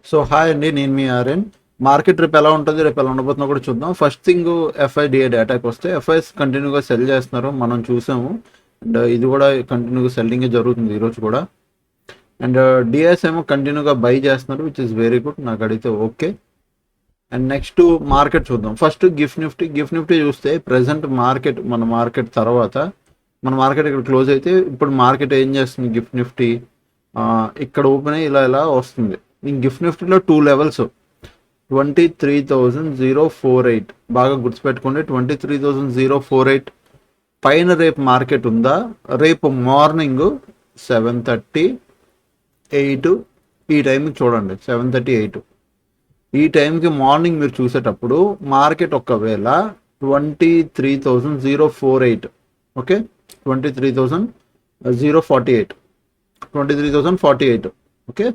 So hi అండి, నేను మీ Aryan. Market రేపు ఎలా ఉంటుంది, రేపు ఎలా ఉండబోతుందో కూడా చూద్దాం. ఫస్ట్ థింగ్, ఎఫ్ఐడిఏ డేటాకి వస్తే ఎఫ్ఐఎస్ కంటిన్యూగా సెల్ చేస్తున్నారు, మనం చూసాము. అండ్ ఇది కూడా కంటిన్యూగా సెల్లింగ్ జరుగుతుంది ఈరోజు కూడా. అండ్ డిఎస్ ఏమో కంటిన్యూగా బై చేస్తున్నారు, విచ్ ఇస్ వెరీ గుడ్, నాకు అడిగితే ఓకే. అండ్ నెక్స్ట్ మార్కెట్ చూద్దాం. ఫస్ట్ గిఫ్ట్ నిఫ్టీ చూస్తే ప్రెసెంట్ మన మార్కెట్ తర్వాత మన మార్కెట్ ఇక్కడ క్లోజ్ అయితే ఇప్పుడు మార్కెట్ ఏం చేస్తుంది, గిఫ్ట్ నిఫ్టీ ఇక్కడ ఓపెన్ అయ్యి ఇలా ఇలా వస్తుంది. ఈ గిఫ్ట్ నిఫ్టీలో 2 లెవెల్స్, 23,048. బాగా గుర్తుపెట్టుకోండి, 23,048 పైన రేపు మార్కెట్ ఉందా. రేపు మార్నింగ్ 7:38 ఈ టైంకి చూడండి, 7:38 ఈ టైంకి మార్నింగ్ మీరు చూసేటప్పుడు మార్కెట్ ఒకవేళ 23,048, ఓకే, 23,048, 23,048, ఓకే,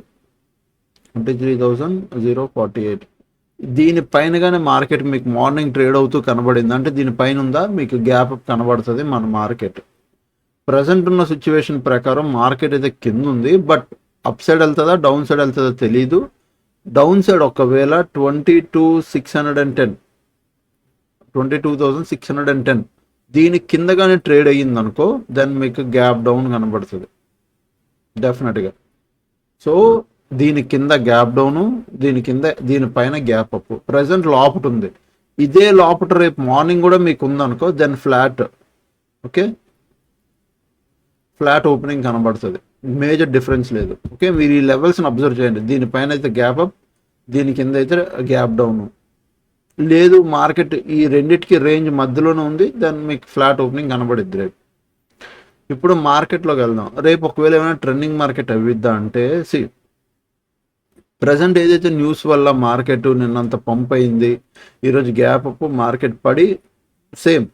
23,048 దీనిపైన కానీ మార్కెట్ మీకు మార్నింగ్ ట్రేడ్ అవుతూ కనబడింది అంటే దీనిపైన ఉందా, మీకు గ్యాప్ కనబడుతుంది. మన మార్కెట్ ప్రజెంట్ ఉన్న సిచ్యువేషన్ ప్రకారం మార్కెట్ అయితే కింద ఉంది, బట్ అప్ సైడ్ వెళ్తుందా డౌన్ సైడ్ వెళ్తుందా తెలీదు. డౌన్ సైడ్ ఒకవేళ 22,610 దీని కిందగానే ట్రేడ్ అయ్యింది అనుకో, దెన్ మీకు గ్యాప్ డౌన్ కనబడుతుంది డెఫినెట్గా. సో దీని కింద గ్యాప్ డౌను, దీనిపైన గ్యాప్ అప్. ప్రజెంట్ లోపట ఉంది, ఇదే లోపట రేపు మార్నింగ్ కూడా మీకు ఉందనుకో, then flat, okay, flat opening కనబడుతుంది, మేజర్ డిఫరెన్స్ లేదు. ఓకే, మీరు ఈ లెవెల్స్ని అబ్జర్వ్ చేయండి. దీనిపైన అయితే గ్యాప్ అప్, దీని కింద అయితే గ్యాప్ డౌన్ లేదు. మార్కెట్ ఈ రెండిటికి రేంజ్ మధ్యలోనే ఉంది, దాన్ని మీకు ఫ్లాట్ ఓపెనింగ్ కనబడిద్ది రేపు. ఇప్పుడు మార్కెట్లోకి వెళ్దాం. రేపు ఒకవేళ ఏమైనా ట్రెండింగ్ మార్కెట్ అవ్విద్దా అంటే, ప్రజెంట్ ఏదైతే న్యూస్ వల్ల మార్కెట్ నిన్నంత పంప్ అయింది, ఈరోజు గ్యాప్ అప్, మార్కెట్ పడి సేమ్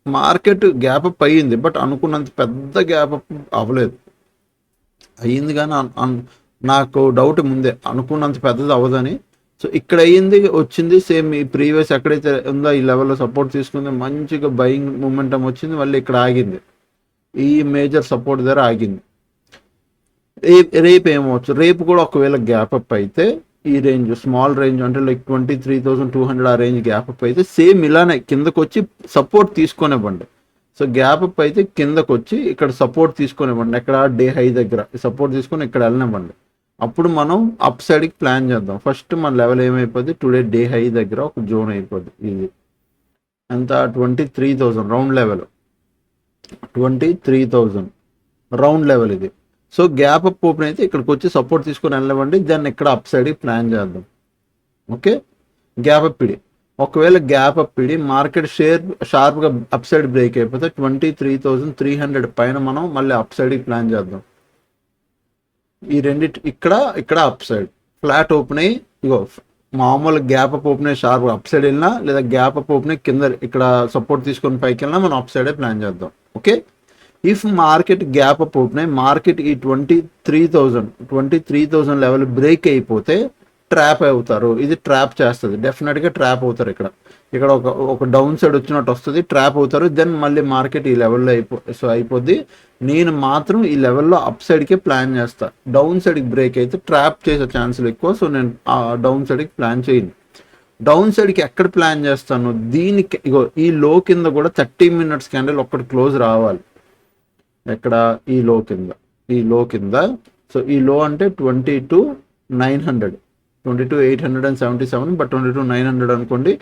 మార్కెట్ గ్యాప్ అప్ అయ్యింది, బట్ అనుకున్నంత పెద్ద గ్యాప్ అప్ అవ్వలేదు. అయ్యింది కానీ నాకు డౌట్ ముందే, అనుకున్నంత పెద్దది అవ్వదని. సో ఇక్కడ అయ్యింది, వచ్చింది సేమ్ ఈ ప్రీవియస్ ఎక్కడైతే ఉందో ఈ లెవెల్లో సపోర్ట్ తీసుకుంది, మంచిగా బయింగ్ మూమెంటం వచ్చింది, మళ్ళీ ఇక్కడ ఆగింది, ఈ మేజర్ సపోర్ట్ దగ్గర ఆగింది. రేపు ఏమవచ్చు, రేపు కూడా ఒకవేళ గ్యాప్ అప్ అయితే ఈ రేంజ్ స్మాల్ రేంజ్ అంటే లైక్ 23,200 ఆ రేంజ్ గ్యాప్ అప్ అయితే సేమ్ ఇలానే కిందకు వచ్చి సపోర్ట్ తీసుకొనివ్వండి. సో గ్యాప్ అప్ అయితే కిందకు వచ్చి ఇక్కడ సపోర్ట్ తీసుకొనివ్వండి, ఎక్కడ డే హై దగ్గర సపోర్ట్ తీసుకొని ఇక్కడ వెళ్ళనివ్వండి. అప్పుడు మనం అప్ సైడ్కి ప్లాన్ చేద్దాం. ఫస్ట్ మన లెవెల్ ఏమైపోద్ది, టుడే డే హై దగ్గర ఒక జోన్ అయిపోద్ది. ఇది ఎంత, 23,000 రౌండ్ లెవెల్, 23,000 రౌండ్ లెవెల్ ఇది. సో గ్యాప్ అప్ ఓపెన్ అయితే ఇక్కడికి వచ్చి సపోర్ట్ తీసుకొని వెళ్ళనివ్వండి, దాన్ని ఇక్కడ అప్ సైడ్కి ప్లాన్ చేద్దాం. ఓకే, గ్యాప్ అప్ ఇడి ఒకవేళ గ్యాప్ అప్ ఇడి మార్కెట్ షార్ప్గా అప్ సైడ్ బ్రేక్ అయిపోతే 23,300 పైన మనం మళ్ళీ అప్ సైడ్కి ప్లాన్ చేద్దాం. ఈ రెండిటి ఇక్కడ అప్ సైడ్ ఫ్లాట్ ఓపెన్ అయ్యి, ఇగో మామూలు గ్యాప్ అప్ ఓపెన్ అయ్యి షార్ప్ అప్ సైడ్ వెళ్ళినా, లేదా గ్యాప్ అప్ ఓపెన్ అయ్యి కింద ఇక్కడ సపోర్ట్ తీసుకొని పైకి వెళ్ళినా మనం అప్ సైడే ప్లాన్ చేద్దాం. Okay, if market gap up open అయ్యి మార్కెట్ ఈ 23,000 లెవెల్ బ్రేక్ అయిపోతే ట్రాప్ అవుతారు. ఇది ట్రాప్ చేస్తుంది, డెఫినెట్గా ట్రాప్ అవుతారు. ఇక్కడ ఒక డౌన్ సైడ్ వచ్చినట్టు వస్తుంది, ట్రాప్ అవుతారు. దెన్ మళ్ళీ మార్కెట్ ఈ లెవెల్లో అయిపోద్ది. నేను మాత్రం ఈ లెవెల్లో అప్ సైడ్కే ప్లాన్ చేస్తా. డౌన్ సైడ్కి బ్రేక్ అయితే ట్రాప్ చేసే ఛాన్సులు ఎక్కువ. సో నేను డౌన్ సైడ్కి ప్లాన్ చేయను. డౌన్ సైడ్కి ఎక్కడ ప్లాన్ చేస్తాను, దీనికి ఇగో ఈ లో కింద కూడా 30 మినిట్స్ క్యాండిల్ ఒక్కటి క్లోజ్ రావాలి. ఎక్కడ, ఈ లో కింద. సో ఈ లో అంటే 22,900, 22,877, బట్ 22,900 అనుకోండి.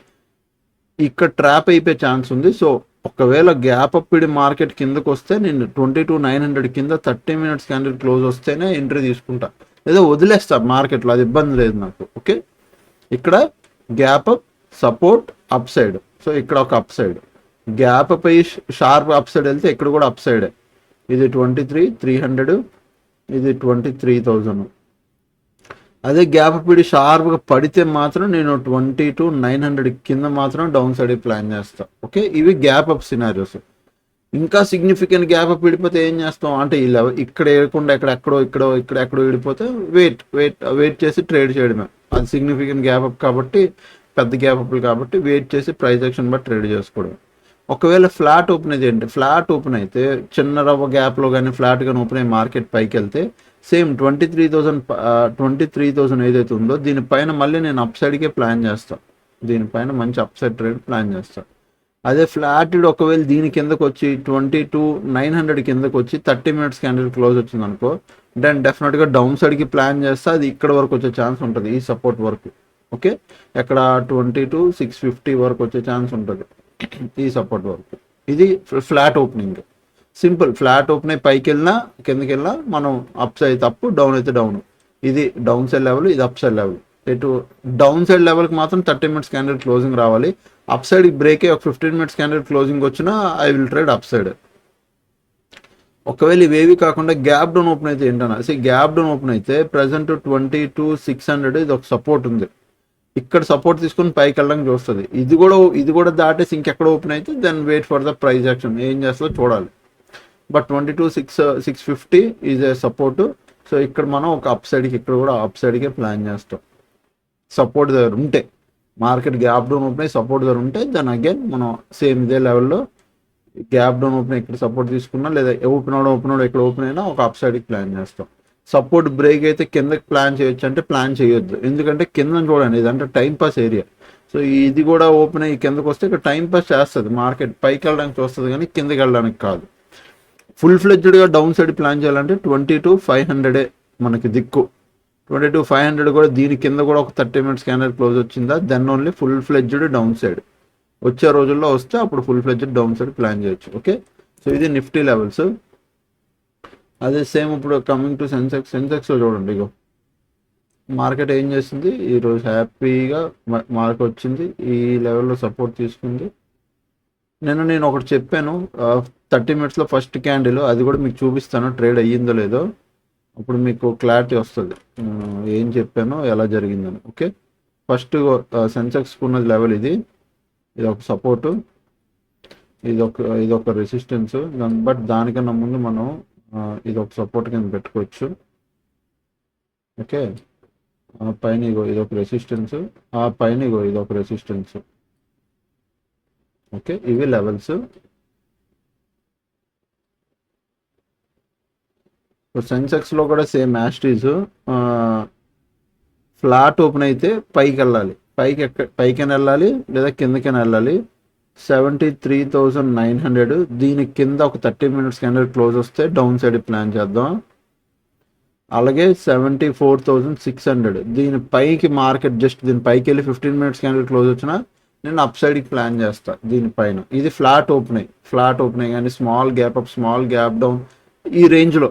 ఇక్కడ ట్రాప్ అయిపోయే ఛాన్స్ ఉంది. సో ఒకవేళ గ్యాప్ అప్ ఇడి మార్కెట్ కిందకు వస్తే నేను 22,900 కింద 30 మినిట్స్ క్యాండిల్ క్లోజ్ వస్తేనే ఎంట్రీ తీసుకుంటా, లేదా వదిలేస్తా మార్కెట్లో, అది ఇబ్బంది లేదు నాకు. ఓకే, ఇక్కడ gap up, support, up side. So ఇక్కడ ఒక అప్ సైడ్ గ్యాప్ అప్ అయ్యి షార్ప్ అప్ సైడ్ వెళ్తే ఇక్కడ కూడా అప్ సైడే. ఇది 23,300, ఇది 23,000. అదే గ్యాప్ పీడి షార్ప్గా పడితే మాత్రం నేను 22,900 కింద మాత్రం డౌన్ సైడ్ ప్లాన్ చేస్తాను. ఓకే, ఇవి గ్యాప్ అప్ సినారియోస్. ఇంకా సిగ్నిఫికెంట్ గ్యాప్ అప్ విడిపోతే ఏం చేస్తాం అంటే, ఈ లెవెల్ ఇక్కడ వేయకుండా ఇక్కడెక్కడో విడిపోతే వెయిట్ చేసి ట్రేడ్ చేయడమే. అది సిగ్నిఫికెంట్ గ్యాప్ అప్ కాబట్టి, పెద్ద గ్యాప్ అప్లు కాబట్టి వెయిట్ చేసి ప్రైస్ యాక్షన్ బట్టి ట్రేడ్ చేసుకోవడం. ఒకవేళ ఫ్లాట్ ఓపెన్ అయితే ఏంటి, ఫ్లాట్ ఓపెన్ అయితే చిన్న రవ్వ గ్యాప్లో కానీ ఫ్లాట్ కానీ ఓపెన్ అయ్యి మార్కెట్ పైకి వెళ్తే సేమ్ 23,000 ఏదైతే ఉందో దీనిపైన మళ్ళీ నేను అప్ సైడ్కే ప్లాన్ చేస్తాను. దీనిపైన మంచి అప్ సైడ్ ట్రేడ్ ప్లాన్ చేస్తాను. అదే ఫ్లాట్ ఒకవేళ దీని కిందకు వచ్చి 22,900 కిందకు వచ్చి 30 మినిట్స్ క్యాండిల్ క్లోజ్ వచ్చింది అనుకో, దెన్ డెఫినెట్గా డౌన్ సైడ్కి ప్లాన్ చేస్తే అది ఇక్కడ వరకు వచ్చే ఛాన్స్ ఉంటుంది, ఈ సపోర్ట్ వరకు. ఓకే, ఎక్కడ 22,650 వరకు వచ్చే ఛాన్స్ ఉంటుంది ఈ సపోర్ట్ వరకు. ఇది flat opening, simple. Flat open అయి పైకి వెళ్ళినా కిందకి వెళ్ళినా మనం అప్ సైడ్ అప్, డౌన్ అయితే డౌన్. ఇది డౌన్ సైడ్ లెవెల్, ఇది అప్ సైడ్ లెవెల్. ఇటు డౌన్ సైడ్ లెవెల్కి మాత్రం 30 మినిట్స్ క్యాండిల్ క్లోజింగ్ రావాలి. అప్ సైడ్ బ్రేక్ అయ్యి ఒక 15 మినిట్స్ క్యాండిల్ క్లోజింగ్ వచ్చినా I will trade up side. ఒకవేళ ఇవేవి కాకుండా గ్యాప్ డౌన్ ఓపెన్ అయితే ఏంటన్నా, గ్యాప్ డౌన్ ఓపెన్ అయితే ప్రజెంట్ 22,600 ఇది ఒక సపోర్ట్ ఉంది. ఇక్కడ సపోర్ట్ తీసుకుని పైకి వెళ్ళడానికి చూస్తుంది. ఇది కూడా దాటేసి ఇంకెక్కడ ఓపెన్ అయితే then wait for the price action, ఏం చేస్తుందో చూడాలి. But 22,650 is a support. So ఇక్కడ మనం ఒక అప్ సైడ్కి, ఇక్కడ కూడా అప్ సైడ్కే ప్లాన్ చేస్తాం. సపోర్ట్ దగ్గర ఉంటే, మార్కెట్ గ్యాప్ డౌన్ ఓపెన్ అయ్యి సపోర్ట్ దగ్గర ఉంటే దెన్ అగైన్ మనం సేమ్ ఇదే లెవెల్లో గ్యాప్ డౌన్ ఓపెన్ ఇక్కడ సపోర్ట్ తీసుకున్నా, లేదా ఓపెన్ అవడం ఇక్కడ ఓపెన్ అయినా ఒక అప్ సైడ్కి ప్లాన్ చేస్తాం. సపోర్ట్ బ్రేక్ అయితే కిందకి ప్లాన్ చేయొచ్చు అంటే ప్లాన్ చేయొద్దు, ఎందుకంటే కింద చూడండి ఇదంటే టైం పాస్ ఏరియా. సో ఇది కూడా ఓపెన్ అయ్యి కిందకు వస్తే ఇక్కడ టైం పాస్ చేస్తుంది, మార్కెట్ పైకి వెళ్ళడానికి చూస్తుంది కానీ కిందకి వెళ్ళడానికి కాదు. ఫుల్ ఫ్లెడ్జ్డ్గా డౌన్ సైడ్ ప్లాన్ చేయాలంటే 22,500 మనకి దిక్కు. 22,500 కూడా దీని కింద కూడా ఒక 30 మినిట్స్ క్యాండిల్ క్లోజ్ వచ్చిందా then only full fledged down side. వచ్చే రోజుల్లో వస్తే అప్పుడు full fledged down side plan చేయొచ్చు. ఓకే, సో ఇది నిఫ్టీ లెవెల్స్. అదే సేమ్ ఇప్పుడు కమింగ్ టు సెన్సెక్స్లో చూడండి, ఇగో మార్కెట్ ఏం చేస్తుంది ఈరోజు హ్యాపీగా మార్కెట్ వచ్చింది, ఈ లెవెల్లో సపోర్ట్ తీసుకుంది. నేను ఒకటి చెప్పాను 30 మినిట్స్లో ఫస్ట్ క్యాండిల్, అది కూడా మీకు చూపిస్తాను ట్రేడ్ అయ్యిందో లేదో, అప్పుడు మీకు క్లారిటీ వస్తుంది ఏం చెప్పానో ఎలా జరిగిందని. ఓకే, ఫస్ట్ సెన్సెక్స్ ఉన్నది లెవెల్ ఇది ఒక సపోర్టు, ఇది ఒక రెసిస్టెన్స్. బట్ దానికన్నా ముందు మనం ఇది ఒక సపోర్ట్ కింద పెట్టుకోవచ్చు. ఓకే, పైన ఇది ఒక రెసిస్టెన్స్, ఆ పైన ఇది ఒక రెసిస్టెన్స్. ఓకే, ఇవి లెవెల్స్. సెన్సెక్స్లో కూడా సేమ్ యాస్టీస్, ఫ్లాట్ ఓపెన్ అయితే పైకి వెళ్ళాలి, పైకైనా వెళ్ళాలి లేదా కిందకైనా వెళ్ళాలి. 73,900 దీని కింద ఒక 30 మినిట్స్ క్యాండిల్ క్లోజ్ వస్తే డౌన్ సైడ్ ప్లాన్ చేద్దాం. అలాగే 74,600 దీని పైకి మార్కెట్ జస్ట్ దీని పైకి వెళ్ళి 15 మినిట్స్ క్యాండిల్ క్లోజ్ వచ్చినా నేను అప్ సైడ్కి ప్లాన్ చేస్తాను దీనిపైన. ఇది ఫ్లాట్ ఓపెన్ అయ్యి కానీ small gap up, small gap down, ఈ రేంజ్లో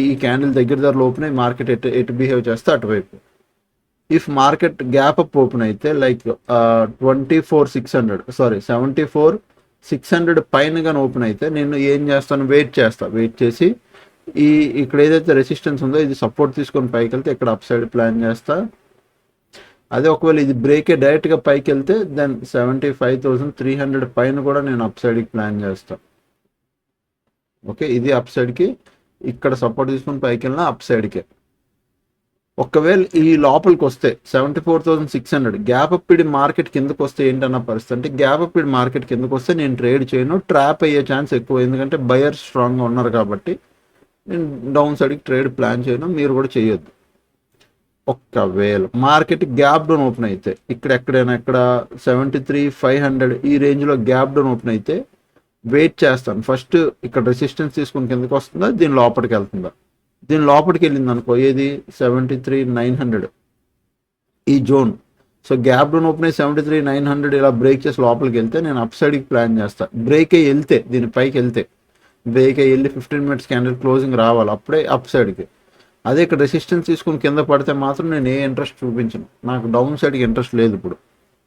ఈ క్యాండిల్ దగ్గర ఓపెన్ అయ్యి మార్కెట్ ఎటు బిహేవ్ చేస్తే అటువైపు. If market gap up open అయితే లైక్ 74,600 పైన కానీ ఓపెన్ అయితే నేను ఏం చేస్తాను, వెయిట్ చేసి ఇక్కడ ఏదైతే రెసిస్టెన్స్ ఉందో ఇది సపోర్ట్ తీసుకొని పైకి వెళ్తే ఇక్కడ అప్ సైడ్ ప్లాన్ చేస్తా. అదే ఒకవేళ ఇది బ్రేకే డైరెక్ట్గా పైకి వెళ్తే దెన్ 75,300 పైన కూడా నేను అప్ సైడ్కి ప్లాన్ చేస్తా. ఓకే, ఇది అప్ సైడ్కి, ఇక్కడ సపోర్ట్ తీసుకొని పైకి వెళ్ళినా అప్ సైడ్కే. ఒకవేళ ఈ లోపలికి వస్తే 74,600 గ్యాప్ అప్ ఇడి మార్కెట్ కిందకు వస్తే ఏంటన్న పరిస్థితి అంటే, గ్యాప్ అప్ ఇడి మార్కెట్ కిందకు వస్తే నేను ట్రేడ్ చేయను, ట్రాప్ అయ్యే ఛాన్స్ ఎక్కువ, ఎందుకంటే బయర్స్ స్ట్రాంగ్గా ఉన్నారు కాబట్టి నేను డౌన్ సైడ్కి ట్రేడ్ ప్లాన్ చేయను, మీరు కూడా చేయొద్దు. ఒకవేళ మార్కెట్ గ్యాప్ డౌన్ ఓపెన్ అయితే ఇక్కడ 73,500 ఈ రేంజ్లో గ్యాప్ డౌన్ ఓపెన్ అయితే వెయిట్ చేస్తాను. ఫస్ట్ ఇక్కడ రెసిస్టెన్స్ తీసుకుని కిందకి వస్తుందా, దీని లోపలికి వెళ్తుందా. దీని లోపలికి వెళ్ళింది అనుకో, ఏది 73,900 ఈ zone. So gap down open అయ్యి 73,900 ఇలా బ్రేక్ చేసి లోపలికి వెళ్తే నేను అప్ సైడ్కి ప్లాన్ చేస్తాను. బ్రేక్ అయ్యి వెళ్తే దీని పైకి వెళ్తే బ్రేక్ అయ్యి వెళ్ళి 15 మినిట్స్ క్యాండిల్ క్లోజింగ్ రావాలి, అప్పుడే అప్ సైడ్కి. అదే ఇక్కడ రెసిస్టెన్స్ తీసుకుని కింద పడితే మాత్రం నేను ఏ ఇంట్రెస్ట్ చూపించను, నాకు డౌన్ సైడ్కి ఇంట్రెస్ట్ లేదు.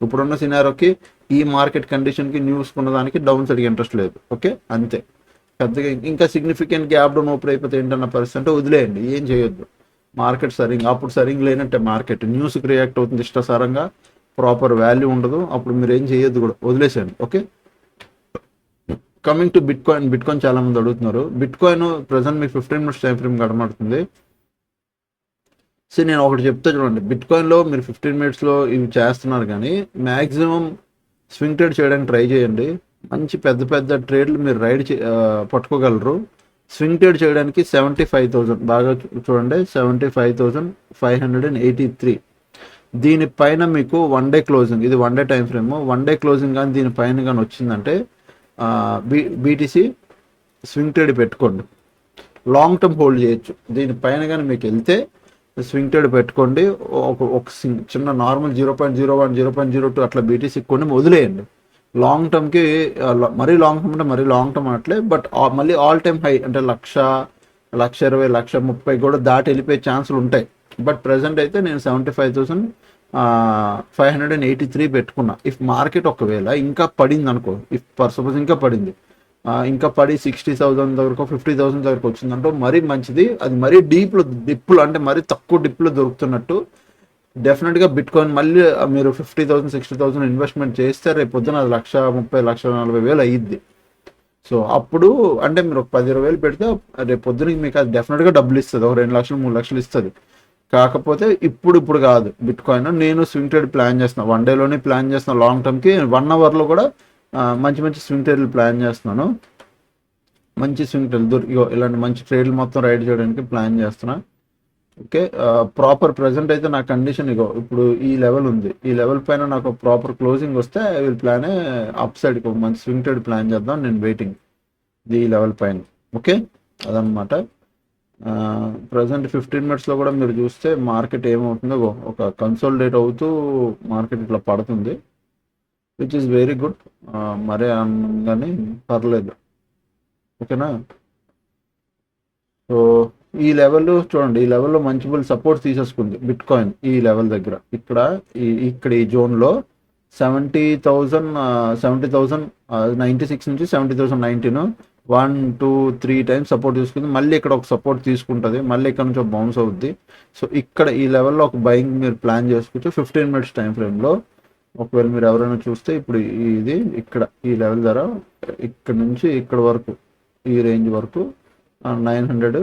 ఇప్పుడున్న సినారోకి ఈ మార్కెట్ కండిషన్కి న్యూస్ ఉన్నదానికి డౌన్ సైడ్కి ఇంట్రెస్ట్ లేదు. ఓకే, అంతే. పెద్దగా ఇంకా సిగ్నిఫికెంట్ గ్యాప్ డౌన్ ఓపెన్ అయిపోతే ఏంటన్న పరిస్థితి అంటే వదిలేయండి, ఏం చేయొద్దు. మార్కెట్ అప్పుడు సరిగ్గా లేనట్టే, మార్కెట్ న్యూస్కి రియాక్ట్ అవుతుంది ఇష్టసారంగా, ప్రాపర్ వాల్యూ ఉండదు, అప్పుడు మీరు ఏం చేయొద్దు కూడా, వదిలేసేయండి. ఓకే, కమింగ్ టు బిట్కాయిన్ చాలా మంది అడుగుతున్నారు. బిట్కాయిన్ ప్రజెంట్ మీకు 15 మినిట్స్ టైం ఫ్రేమ్ కనబడుతుంది. సో నేను ఒకటి చెప్తా చూడండి, బిట్కాయిన్లో మీరు 15 మినిట్స్లో ఇవి చేస్తున్నారు కానీ మ్యాక్సిమం స్వింగ్ ట్రేడ్ చేయడానికి ట్రై చేయండి. మంచి పెద్ద ట్రేడ్లు మీరు పట్టుకోగలరు. స్వింగ్ ట్రేడ్ చేయడానికి 75,000 బాగా చూడండి, 75,583. దీనిపైన మీకు 1 డే క్లోజింగ్, ఇది 1 day time frame, 1 day closing కానీ దీనిపైన కానీ వచ్చిందంటే బీటీసీ స్వింగ్ ట్రేడ్ పెట్టుకోండి, లాంగ్ టర్మ్ హోల్డ్ చేయొచ్చు. దీనిపైన కానీ మీకు వెళ్తే స్వింగ్ ట్రేడ్ పెట్టుకోండి. ఒక చిన్న నార్మల్ 0.01 0.02 అట్లా బీటీసీ కొన్ని వదిలేయండి. లాంగ్ టర్మ్కి మరీ లాంగ్ టర్మ్ అంటే మరీ లాంగ్ టర్మ్ అట్లే, బట్ మళ్ళీ ఆల్ టైమ్ హై అంటే 1,20,000 1,30,000 కూడా దాటి వెళ్ళిపోయే ఛాన్సులు ఉంటాయి. బట్ ప్రజెంట్ అయితే నేను 75,583 పెట్టుకున్నా. ఇఫ్ మార్కెట్ ఒకవేళ ఇంకా పడింది అనుకో, ఇఫ్ ఫర్ సపోజ్ ఇంకా పడింది, ఇంకా పడి 60,000 దగ్గరకు 50,000 దగ్గరకు వచ్చిందంటే మరీ మంచిది. అది మరీ డిప్పులు అంటే మరీ తక్కువ డిప్పులు దొరుకుతున్నట్టు డెఫినెట్గా బిట్ కాయిన్ మళ్ళీ మీరు 50,000 60,000 ఇన్వెస్ట్మెంట్ చేస్తే రేపు పొద్దున అది 1,30,000 1,40,000 అయ్యిద్ది. సో అప్పుడు అంటే మీరు ఒక 10,000 పెడితే రేపు పొద్దునకి మీకు అది డెఫినెట్గా డబ్బులు ఇస్తుంది, ఒక 2 లక్షలు 3 లక్షలు ఇస్తుంది. కాకపోతే ఇప్పుడు కాదు బిట్ కాయిన్. నేను స్వింగ్ ట్రేడ్ ప్లాన్ చేస్తున్నాను, 1 డేలోనే ప్లాన్ చేస్తున్నాను. లాంగ్ టర్మ్కి 1 అవర్లో కూడా మంచి స్వింగ్ ట్రేడ్లు ప్లాన్ చేస్తున్నాను. మంచి స్వింగ్ ట్రేడ్ ఇలాంటి మంచి ట్రేడ్లు మొత్తం రైడ్ చేయడానికి ప్లాన్ చేస్తున్నా. ఓకే, ప్రాపర్ ప్రజెంట్ అయితే నా కండిషన్ ఇప్పుడు ఈ లెవెల్ ఉంది, ఈ లెవెల్ పైన నాకు ప్రాపర్ క్లోజింగ్ వస్తే ఐ విల్ ప్లాన్ అప్ సైడ్కి ఒక మంచి స్వింగ్ ట్రేడ్ ప్లాన్ చేద్దాం. నేను వెయిటింగ్ ఈ లెవెల్ పైన. ఓకే, అదనమాట. ప్రజెంట్ 15 మినిట్స్లో కూడా మీరు చూస్తే మార్కెట్ ఏమవుతుందో ఒక కన్సోలిడేట్ అవుతూ మార్కెట్ ఇట్లా పడుతుంది, విచ్ ఈస్ వెరీ గుడ్. మరే కానీ పర్లేదు. ఓకేనా, సో ఈ లెవెల్ చూడండి, ఈ లెవెల్లో మంచి సపోర్ట్ తీసేసుకుంది బిట్ కాయిన్ ఈ లెవెల్ దగ్గర. ఇక్కడ ఈ జోన్లో 70,096 నుంచి 70,019 1 2 3 టైమ్స్ సపోర్ట్ తీసుకుంది. మళ్ళీ ఇక్కడ ఒక సపోర్ట్ తీసుకుంటుంది, మళ్ళీ ఇక్కడ నుంచి ఒక బౌన్స్ అవుద్ది. సో ఇక్కడ ఈ లెవెల్లో ఒక బయింగ్ మీరు ప్లాన్ చేసుకోవచ్చు 15 మినిట్స్ టైం ఫ్రేమ్లో. ఒకవేళ మీరు ఎవరైనా చూస్తే ఇప్పుడు ఇది ఇక్కడ ఈ లెవెల్ ధర ఇక్కడ నుంచి ఇక్కడ వరకు ఈ రేంజ్ వరకు 900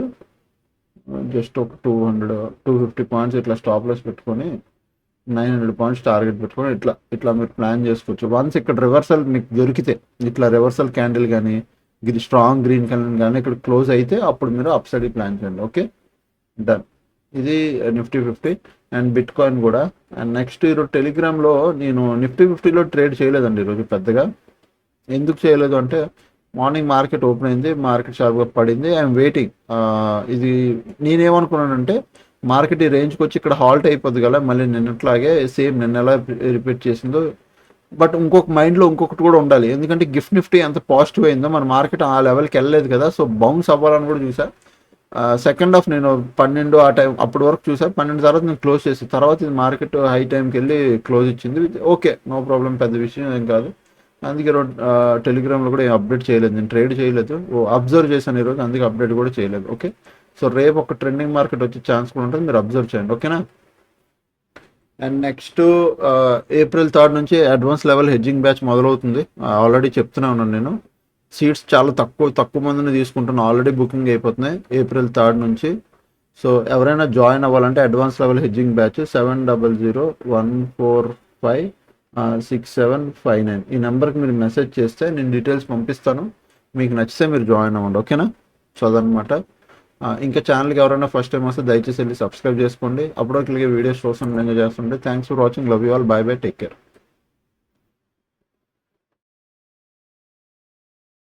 జస్ట్ ఒక 250 పాయింట్స్ ఇట్లా స్టాప్ లాస్ పెట్టుకొని 900 పాయింట్స్ టార్గెట్ పెట్టుకొని ఇట్లా మీరు ప్లాన్ చేసుకోవచ్చు. వన్స్ ఇక్కడ రివర్సల్ మీకు దొరికితే, ఇట్లా రివర్సల్ క్యాండిల్ కానీ ఇది స్ట్రాంగ్ గ్రీన్ క్యాండిల్ కానీ ఇక్కడ క్లోజ్ అయితే అప్పుడు మీరు అప్ సైడ్ ప్లాన్ చేయండి. Okay, done. ఇది నిఫ్టీ 50 అండ్ బిట్ కాయిన్ కూడా. అండ్ నెక్స్ట్ ఈరోజు టెలిగ్రామ్లో నేను నిఫ్టీ 50లో ట్రేడ్ చేయలేదండి ఈరోజు పెద్దగా. ఎందుకు చేయలేదు అంటే మార్నింగ్ మార్కెట్ ఓపెన్ అయింది, మార్కెట్ షార్ప్గా పడింది. I'm waiting. ఇది నేనేమనుకున్నానంటే మార్కెట్ ఈ రేంజ్కి వచ్చి ఇక్కడ హాల్ట్ అయిపోద్ది కదా, మళ్ళీ నిన్నట్లాగే సేమ్ నిన్న ఎలా రిపీట్ చేసిందో. బట్ ఇంకొక మైండ్లో ఇంకొకటి కూడా ఉండాలి, ఎందుకంటే గిఫ్ట్ నిఫ్టీ ఎంత పాజిటివ్ అయిందో మన మార్కెట్ ఆ లెవెల్కి వెళ్ళలేదు కదా, సో బౌన్స్ అవ్వాలని కూడా చూసా. సెకండ్ హాఫ్ నేను 12 ఆ టైం అప్పటి వరకు చూసా. 12 తర్వాత నేను క్లోజ్ చేసాను. తర్వాత ఇది మార్కెట్ హై టైంకి వెళ్ళి క్లోజ్ ఇచ్చింది. ఓకే, నో ప్రాబ్లం, పెద్ద విషయం ఏం కాదు. అందుకే టెలిగ్రామ్లో కూడా ఏం అప్డేట్ చేయలేదు, నేను ట్రేడ్ చేయలేదు, అబ్జర్వ్ చేశాను ఈరోజు, అందుకే అప్డేట్ కూడా చేయలేదు. ఓకే, సో రేపు ఒక ట్రెండింగ్ మార్కెట్ వచ్చే ఛాన్స్ కూడా ఉంటుంది, మీరు అబ్జర్వ్ చేయండి. ఓకేనా. అండ్ నెక్స్ట్ April 3rd నుంచి అడ్వాన్స్ లెవెల్ హెడ్జింగ్ బ్యాచ్ మొదలవుతుంది. ఆల్రెడీ చెప్తూనే ఉన్నాను నేను, సీట్స్ చాలా తక్కువ మందిని తీసుకుంటున్నాను, ఆల్రెడీ బుకింగ్ అయిపోతున్నాయి April 3rd నుంచి. సో ఎవరైనా జాయిన్ అవ్వాలంటే అడ్వాన్స్ లెవెల్ హెడ్జింగ్ బ్యాచ్ 7001456759 ఈ నెంబర్కి మీరు మెసేజ్ చేస్తే నేను డీటెయిల్స్ పంపిస్తాను, మీకు నచ్చితే మీరు జాయిన్ అవ్వండి. ఓకేనా, సో అదనమాట. ఇంకా ఛానల్కి ఎవరైనా ఫస్ట్ టైం వస్తే దయచేసి వెళ్ళి సబ్స్క్రైబ్ చేసుకోండి, అప్పుడు వీడియోస్ చూస్తుండే చేస్తుండే. Thanks for watching, love you all, by by, take care.